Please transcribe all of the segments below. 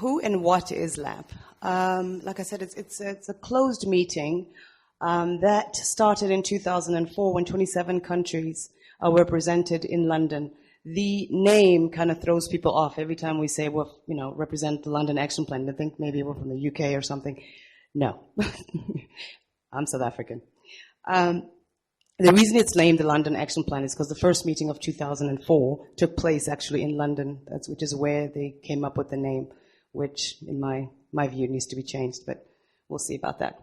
Who and what is LAP? Like I said, it's a closed meeting that started in 2004 when 27 countries were represented in London. The name kind of throws people off every time we say, well, represent the London Action Plan. They think maybe we're from the UK or something. No, I'm South African. The reason it's named the London Action Plan is because the first meeting of 2004 took place actually in London, which is where they came up with the name, which in my view needs to be changed, but we'll see about that.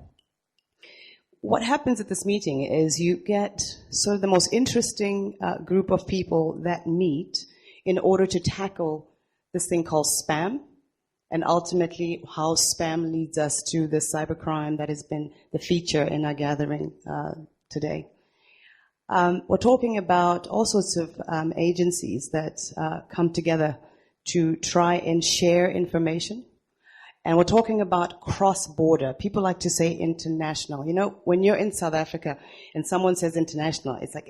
What happens at this meeting is you get sort of the most interesting group of people that meet in order to tackle this thing called spam, and ultimately how spam leads us to the cybercrime that has been the feature in our gathering today. We're talking about all sorts of agencies that come together to try and share information. And we're talking about cross-border. People like to say international. When you're in South Africa and someone says international, it's like,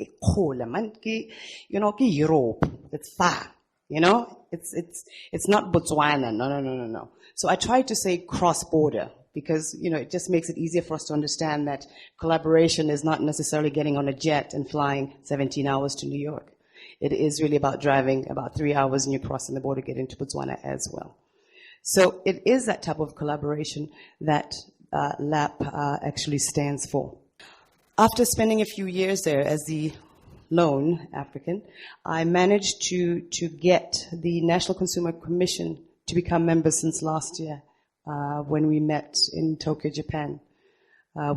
Europe. It's far. It's not Botswana. No. So I try to say cross-border because, it just makes it easier for us to understand that collaboration is not necessarily getting on a jet and flying 17 hours to New York. It is really about driving about 3 hours and you're crossing the border, get into Botswana as well. So it is that type of collaboration that LAP actually stands for. After spending a few years there as the lone African, I managed to get the National Consumer Commission to become members since last year when we met in Tokyo, Japan.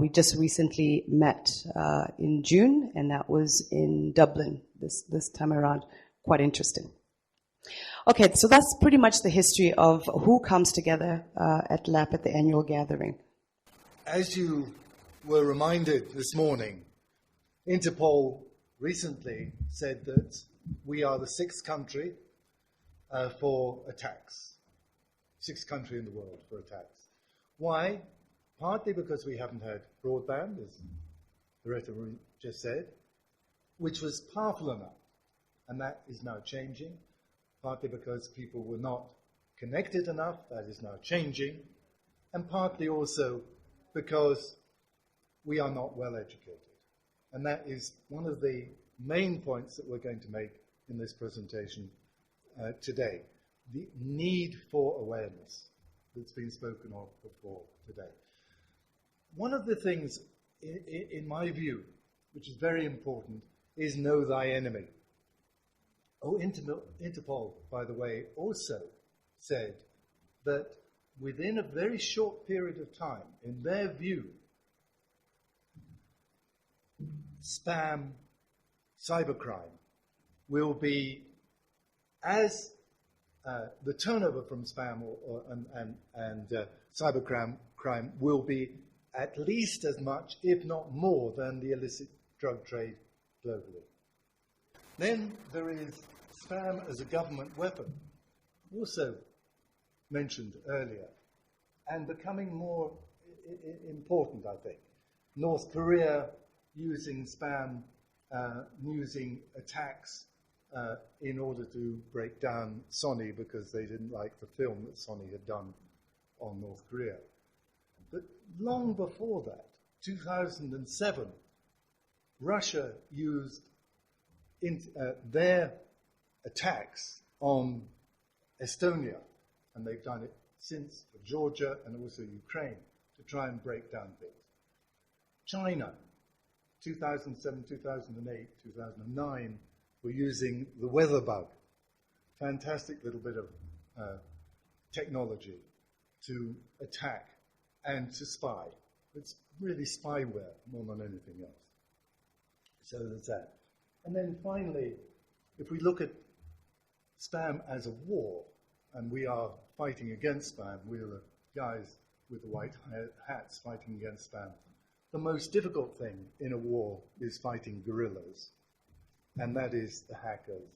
We just recently met in June, and that was in Dublin this time around. Quite interesting. Okay, so that's pretty much the history of who comes together at LAP at the annual gathering. As you were reminded this morning, Interpol recently said that we are the sixth country for attacks. Sixth country in the world for attacks. Why? Partly because we haven't had broadband, as Lauretta just said, which was powerful enough, and that is now changing. Partly because people were not connected enough, that is now changing, and partly also because we are not well educated. And that is one of the main points that we're going to make in this presentation today, the need for awareness that's been spoken of before today. One of the things, in my view, which is very important, is know thy enemy. Interpol, by the way, also said that within a very short period of time, in their view, spam, cybercrime will be as the turnover from spam and cybercrime will be at least as much, if not more, than the illicit drug trade globally. Then there is spam as a government weapon, also mentioned earlier, and becoming more important, I think. North Korea using spam, using attacks in order to break down Sony because they didn't like the film that Sony had done on North Korea. But long before that, 2007, Russia used their attacks on Estonia, and they've done it since for Georgia and also Ukraine, to try and break down things. China, 2007, 2008, 2009, were using the weather bug, fantastic little bit of technology to attack and to spy. It's really spyware more than anything else. So there's that. And then finally, if we look at spam as a war, and we are fighting against spam, we're the guys with the white hats fighting against spam. The most difficult thing in a war is fighting guerrillas, and that is the hackers,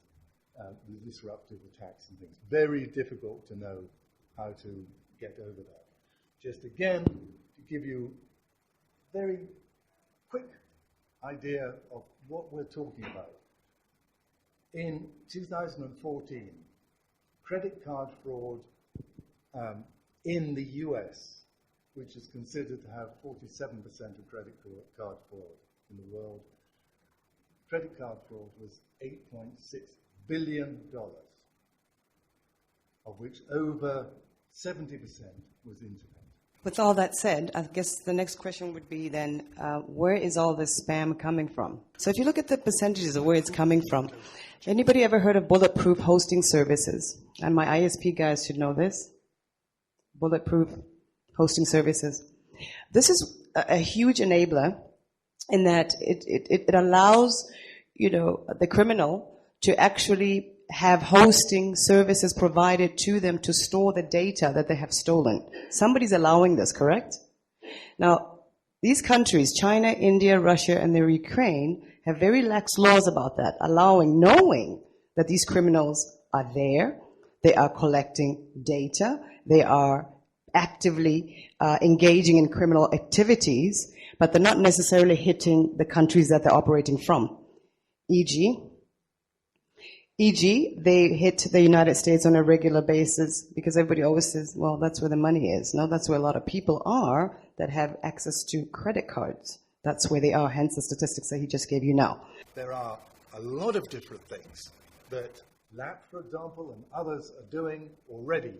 the disruptive attacks and things. Very difficult to know how to get over that. Just again, to give you a very quick idea of what we're talking about. In 2014, credit card fraud in the US, which is considered to have 47% of credit card fraud in the world, credit card fraud was $8.6 billion, of which over 70% was internet. With all that said, I guess the next question would be then, where is all this spam coming from? So if you look at the percentages of where it's coming from, anybody ever heard of bulletproof hosting services? And my ISP guys should know this. Bulletproof hosting services. This is a huge enabler in that it allows, the criminal to actually have hosting services provided to them to store the data that they have stolen. Somebody's allowing this, correct? Now, these countries, China, India, Russia, and the Ukraine, have very lax laws about that, knowing that these criminals are there, they are collecting data, they are actively engaging in criminal activities, but they're not necessarily hitting the countries that they're operating from. E.g., they hit the United States on a regular basis because everybody always says, well, that's where the money is. No, that's where a lot of people are that have access to credit cards. That's where they are, hence the statistics that he just gave you now. There are a lot of different things that LAP, for example, and others are doing already.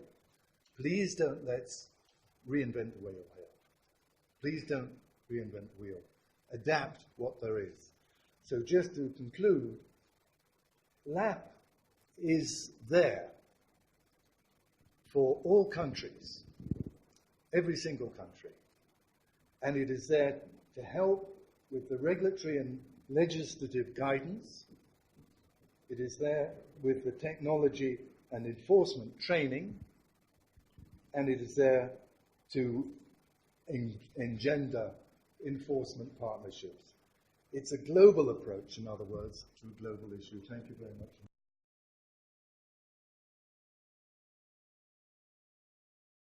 Please don't let's reinvent the wheel here. Please don't reinvent the wheel. Adapt what there is. So just to conclude, LAP is there for all countries, every single country, and it is there to help with the regulatory and legislative guidance. It is there with the technology and enforcement training, and it is there to engender enforcement partnerships. It's a global approach, in other words, to a global issue. Thank you very much.